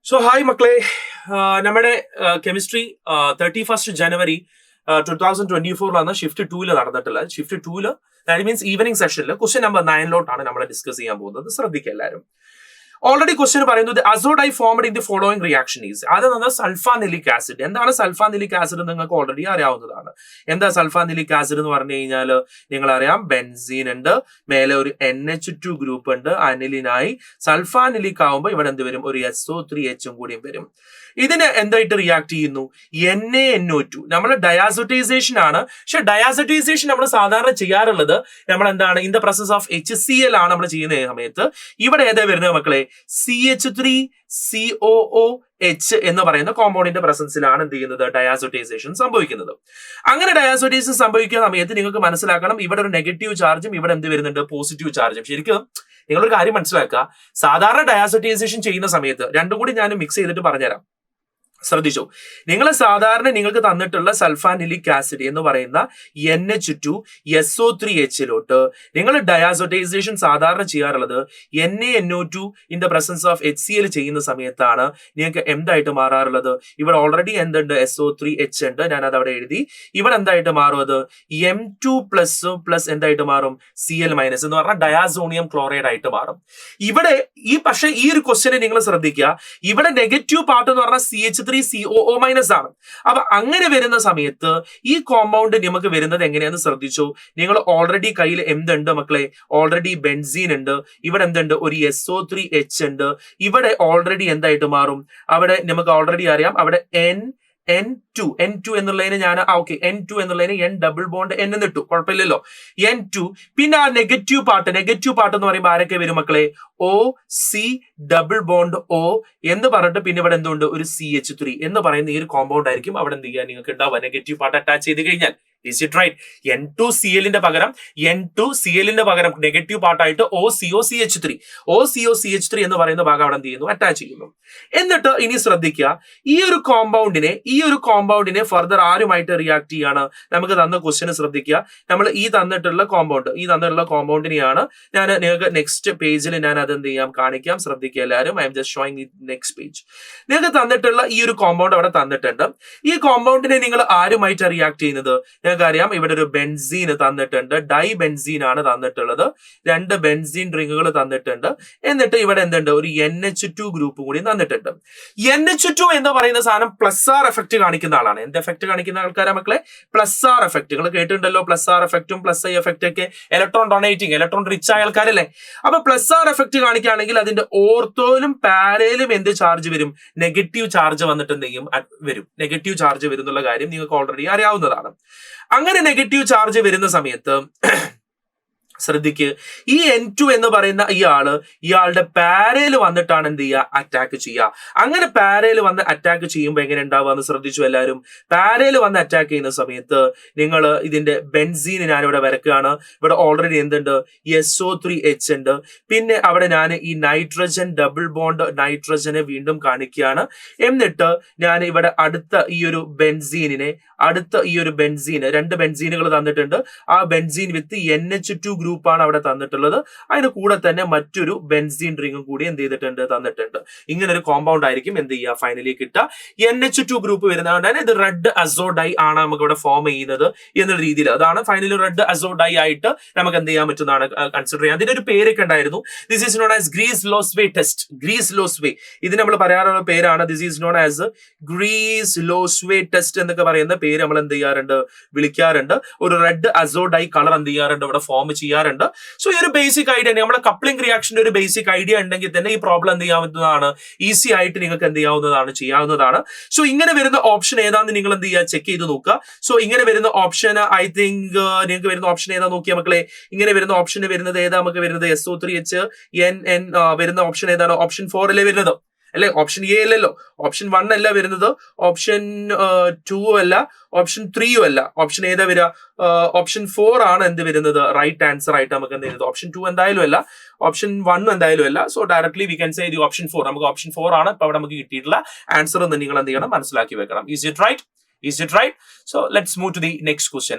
So hi മക്കളെ, നമ്മുടെ chemistry 31 ജനുവരി 2024 shift 2 നടന്നിട്ടുള്ളത്. ഷിഫ്റ്റ് 2 ദാറ്റ് മീൻസ് ഈവനിങ് സെഷനിൽ ക്വസ്റ്റ്യൻ നമ്പർ 9 നമ്മൾ ഡിസ്കസ് ചെയ്യാൻ പോകുന്നത്. ശ്രദ്ധിക്കുക എല്ലാവരും. ഓൾറെഡി ക്വസ്റ്റ്യൻ പറയുന്നത് azo dye formed in the following reaction is. അത് സൾഫാനിലിക് ആസിഡ്. എന്താണ് സൾഫാനിലിക് ആസിഡ് നിങ്ങൾക്ക് ഓൾറെഡി അറിയാവുന്നതാണ്. എന്താ സൾഫാനിലിക് ആസിഡ് എന്ന് പറഞ്ഞു കഴിഞ്ഞാൽ നിങ്ങൾ അറിയാം, ബെൻസീൻ ഉണ്ട്, മേലെ ഒരു NH2 ഗ്രൂപ്പ് ഉണ്ട്, അനിലിനായി. സൾഫാനിലിക് ആവുമ്പോൾ ഇവിടെ എന്ത് വരും? ഒരു SO3H കൂടിയും വരും. ഇതിന് എന്തായിട്ട് റിയാക്ട് ചെയ്യുന്നു? NaNO2. നമ്മൾ ഡയാസോട്ടൈസേഷൻ ആണ്. പക്ഷെ ഡയാസോട്ടൈസേഷൻ നമ്മൾ സാധാരണ ചെയ്യാറുള്ളത് നമ്മൾ എന്താണ്, in the process of HCl ആണ് നമ്മൾ ചെയ്യുന്ന സമയത്ത്. ഇവിടെ ഏതാ വരുന്നത് മക്കളെ? CH3COOH എന്ന് പറയുന്ന കോമ്പൗണ്ടിന്റെ പ്രസൻസിലാണ് എന്ത് ചെയ്യുന്നത്? ഡയാസോട്ടൈസേഷൻ സംഭവിക്കുന്നത്. അങ്ങനെ ഡയാസോട്ടൈസേഷൻ സംഭവിക്കുന്ന സമയത്ത് നിങ്ങൾക്ക് മനസ്സിലാക്കണം, ഇവിടെ ഒരു നെഗറ്റീവ് ചാർജും ഇവിടെ എന്ത് വരുന്നുണ്ട്? പോസിറ്റീവ് ചാർജും. ശരിക്കും നിങ്ങളൊരു കാര്യം മനസ്സിലാക്കുക, സാധാരണ ഡയാസോട്ടൈസേഷൻ ചെയ്യുന്ന സമയത്ത് രണ്ടും കൂടി ഞാൻ മിക്സ് ചെയ്തിട്ട് പറഞ്ഞുതരാം. ശ്രദ്ധിച്ചോ, നിങ്ങൾ സാധാരണ നിങ്ങൾക്ക് തന്നിട്ടുള്ള സൾഫാനിലിക് ആസിഡ് എന്ന് പറയുന്ന NH2 SO3H നിങ്ങൾ ഡയാസോട്ടൈസേഷൻ സാധാരണ ചെയ്യാറുള്ളത് NaNO2 in the presence of HCl ചെയ്യുന്ന സമയത്താണ് നിങ്ങൾക്ക് എന്തായിട്ട് മാറാറുള്ളത്? ഇവിടെ ഓൾറെഡി എന്തുണ്ട്? SO3H ഉണ്ട്, ഞാനത് അവിടെ എഴുതി. ഇവിടെ എന്തായിട്ട് മാറും? അത് M2+ എന്തായിട്ട് മാറും? Cl- എന്ന് പറഞ്ഞാൽ ഡയാസോണിയം ക്ലോറൈഡ് ആയിട്ട് മാറും. ഇവിടെ പക്ഷേ ഈ ഒരു ക്വസ്റ്റ്യനെ നിങ്ങൾ ശ്രദ്ധിക്കുക, ഇവിടെ നെഗറ്റീവ് പാർട്ട് എന്ന് പറഞ്ഞാൽ CH3COO- ആണ്. അപ്പൊ അങ്ങനെ വരുന്ന സമയത്ത് ഈ കോമ്പൗണ്ട് നമുക്ക് വരുന്നത് എങ്ങനെയാന്ന് ശ്രദ്ധിച്ചു. നിങ്ങൾ ഓൾറെഡി കയ്യിൽ എന്തുണ്ട് മക്കളെ? ഓൾറെഡി ബെൻസീൻ ഉണ്ട്, ഇവിടെ എന്തുണ്ട്? ഒരു SO3H ഉണ്ട്. ഇവിടെ ഓൾറെഡി എന്തായിട്ട് മാറും? അവിടെ നമുക്ക് ഓൾറെഡി അറിയാം, അവിടെ N2 എന്നുള്ളതിന് ഞാൻ N2 എന്നുള്ളതിന് N=N എന്നിട്ടു, കുഴപ്പമില്ലല്ലോ. N2. പിന്നെ ആ നെഗറ്റീവ് പാർട്ട് എന്ന് പറയുമ്പോൾ ആരൊക്കെ വരും മക്കളെ? OC=O എന്ന് പറഞ്ഞിട്ട് പിന്നെ ഇവിടെ എന്തുണ്ട്? ഒരു CH3 എന്ന് പറയുന്ന ഈ ഒരു കോമ്പൗണ്ട് ആയിരിക്കും അവിടെ എന്ത് ചെയ്യാൻ നിങ്ങൾക്ക് ഉണ്ടാവുക? നെഗറ്റീവ് പാർട്ട് അറ്റാച്ച് ചെയ്ത് കഴിഞ്ഞാൽ. Is it right? N2Cl പകരം നെഗറ്റീവ് പാർട്ടായിട്ട് OCOCH3 എന്ന് പറയുന്ന ഭാഗം അവിടെ എന്ത് ചെയ്യുന്നു? അറ്റാച്ച് ചെയ്യുന്നു. എന്നിട്ട് ഇനി ശ്രദ്ധിക്കുക, ഈ ഒരു കോമ്പൗണ്ടിനെ ഫർദർ ആരുമായിട്ട് റിയാക്ട് ചെയ്യാണ്? നമുക്ക് തന്ന ക്വസ്റ്റ്യൻ ശ്രദ്ധിക്കുക. നമ്മൾ ഈ തന്നിട്ടുള്ള കോമ്പൗണ്ടിനെയാണ് ഞാൻ നിങ്ങൾക്ക് നെക്സ്റ്റ് പേജിൽ ഞാൻ അത് എന്ത് ചെയ്യാം? കാണിക്കാം. ശ്രദ്ധിക്കുക എല്ലാവരും. I am just showing next page. നിങ്ങൾക്ക് തന്നിട്ടുള്ള ഈ ഒരു കോമ്പൗണ്ട് അവിടെ തന്നിട്ടുണ്ട്. ഈ കോമ്പൗണ്ടിനെ നിങ്ങൾ ആരുമായിട്ട് റിയാക്ട് ചെയ്യുന്നത്? അറിയാം, ഇവിടെ ഒരു ബെൻസീൻ തന്നിട്ടുണ്ട്, ഡൈ ബെൻസീൻ ആണ് തന്നിട്ടുള്ളത്. 2 ബെൻസീൻ റിങ്ങുകൾ തന്നിട്ടുണ്ട്. എന്നിട്ട് ഇവിടെ എന്തുണ്ട്? ഒരു NH2 ഗ്രൂപ്പ് കൂടി തന്നിട്ടുണ്ട്. NH2 എന്ന് പറയുന്ന സാധനം +R എഫക്ട് കാണിക്കുന്ന ആളാണ്. എന്ത് എഫക്ട് കാണിക്കുന്ന ആൾക്കാരാ മക്കളെ? +R effect. നിങ്ങൾ കേട്ടിട്ടുണ്ടല്ലോ, +R എഫക്റ്റും +I എഫക്റ്റ് ഒക്കെ. ഇലക്ട്രോൺ ഡൊണേറ്റിംഗ്, ഇലക്ട്രോൺ റിച്ച് ആയ ആൾക്കാരല്ലേ. അപ്പൊ +R എഫക്ട് കാണിക്കുകയാണെങ്കിൽ അതിന്റെ ഓർത്തോയിലും പാരയിലും എന്ത് ചാർജ് വരും? നെഗറ്റീവ് ചാർജ് വന്നിട്ട് എന്തെങ്കിലും വരും. നെഗറ്റീവ് ചാർജ് വരും എന്നുള്ള കാര്യം നിങ്ങൾക്ക് ഓൾറെഡി അറിയാവുന്നതാണ്. അങ്ങനെ നെഗറ്റീവ് ചാർജ് വരുന്ന സമയത്ത് ശ്രദ്ധിക്ക്, ഈ N2 എന്ന് പറയുന്ന ഇയാളുടെ പാരയിൽ വന്നിട്ടാണ് എന്ത് ചെയ്യുക? അറ്റാക്ക് ചെയ്യുക. അങ്ങനെ പാരയിൽ വന്ന് അറ്റാക്ക് ചെയ്യുമ്പോൾ എങ്ങനെ ഉണ്ടാവുക എന്ന് ശ്രദ്ധിച്ചു എല്ലാവരും. പാരയിൽ വന്ന് അറ്റാക്ക് ചെയ്യുന്ന സമയത്ത് നിങ്ങൾ ഇതിന്റെ ബെൻസീൻ ഞാനിവിടെ വരക്കുകയാണ്. ഇവിടെ ഓൾറെഡി എന്തുണ്ട്? SO3H ഉണ്ട്. പിന്നെ അവിടെ ഞാൻ ഈ നൈട്രജനെ വീണ്ടും കാണിക്കുകയാണ്. എന്നിട്ട് ഞാൻ ഇവിടെ അടുത്ത ഈ ഒരു ബെൻസീൻ 2 ബെൻസീനുകൾ തന്നിട്ടുണ്ട്. ആ ബെൻസീൻ വിത്ത് NH2 ഗ്രൂപ്പാണ് അവിടെ തന്നിട്ടുള്ളത്. അതിന് കൂടെ തന്നെ മറ്റൊരു ബെൻസീൻ റിംഗും കൂടി എന്ത് ചെയ്തിട്ടുണ്ട്? തന്നിട്ടുണ്ട്. ഇങ്ങനെ ഒരു കോമ്പൗണ്ട് ആയിരിക്കും എന്ത് ചെയ്യുക? ഫൈനലി കിട്ടുക. NH2 ഗ്രൂപ്പ് വരുന്നതുകൊണ്ട് തന്നെ ഇത് റെഡ് അസോഡൈ ആണ് നമുക്ക് ഇവിടെ ഫോം ചെയ്യുന്നത് എന്നുള്ള രീതിയിൽ. അതാണ് ഫൈനലി റെഡ് അസോഡൈ ആയിട്ട് നമുക്ക് എന്ത് ചെയ്യാൻ പറ്റുന്നതാണ് കൺസിഡർ ചെയ്യാം. അതിന്റെ ഒരു പേരൊക്കെ ഉണ്ടായിരുന്നു. This is known as Griess Ilosvay test. ഇത് നമ്മൾ പറയാറുള്ള പേരാണ്. This is known as Griess Ilosvay test എന്നൊക്കെ പറയുന്ന പേര് നമ്മൾ എന്ത് ചെയ്യാറുണ്ട്? വിളിക്കാറുണ്ട്. ഒരു റെഡ് അസോഡൈ കളർ എന്ത് ചെയ്യാറുണ്ട്? ഇവിടെ ഫോം ചെയ്യാറുണ്ട്. സോ ഈ ഒരു ബേസിക് ഐഡിയ, നമ്മുടെ കപ്ലിംഗ് റിയാക്ഷന്റെ ഒരു ബേസിക് ഐഡിയ ഉണ്ടെങ്കിൽ തന്നെ ഈ പ്രോബ്ലം എന്ത് ചെയ്യാവുന്നതാണ്? ഈസി ആയിട്ട് നിങ്ങൾക്ക് എന്ത് ചെയ്യാവുന്നതാണ്. സോ ഇങ്ങനെ വരുന്ന ഓപ്ഷൻ ഏതാന്ന് നിങ്ങൾ എന്ത് ചെയ്യുക? ചെക്ക് ചെയ്ത് നോക്കുക. സോ ഇങ്ങനെ വരുന്ന ഓപ്ഷൻ ഐ തിങ്ക് നിങ്ങൾക്ക് വരുന്ന ഓപ്ഷൻ ഏതാ നോക്കിയാൽ മക്കളെ? ഇങ്ങനെ വരുന്ന ഓപ്ഷൻ വരുന്നത് ഏതാ? നമുക്ക് വരുന്നത് SO3H N വരുന്ന ഓപ്ഷൻ ഏതാണ്? ഓപ്ഷൻ 4 അല്ലേ വരുന്നത് അല്ലെ? ഓപ്ഷൻ A അല്ലല്ലോ. ഓപ്ഷൻ 1 അല്ല വരുന്നത്, ഓപ്ഷൻ 2 അല്ല, ഓപ്ഷൻ 3 അല്ല. ഓപ്ഷൻ ഏതാ വരിക? ഓപ്ഷൻ 4 ആണ് എന്ത് വരുന്നത്? റൈറ്റ് ആൻസർ ആയിട്ട് നമുക്ക് എന്ത് ചെയ്യുന്നത്? ഓപ്ഷൻ 2 എന്തായാലും അല്ല, ഓപ്ഷൻ 1 എന്തായാലും അല്ല. So directly we can say the option 4. നമുക്ക് ഓപ്ഷൻ 4 ആണ് ഇപ്പൊ അവിടെ നമുക്ക് കിട്ടിയിട്ടുള്ള ആൻസർ എന്ന് നിങ്ങൾ എന്ത് ചെയ്യണം? മനസ്സിലാക്കി വെക്കണം. Is it right? So let's move to the next question.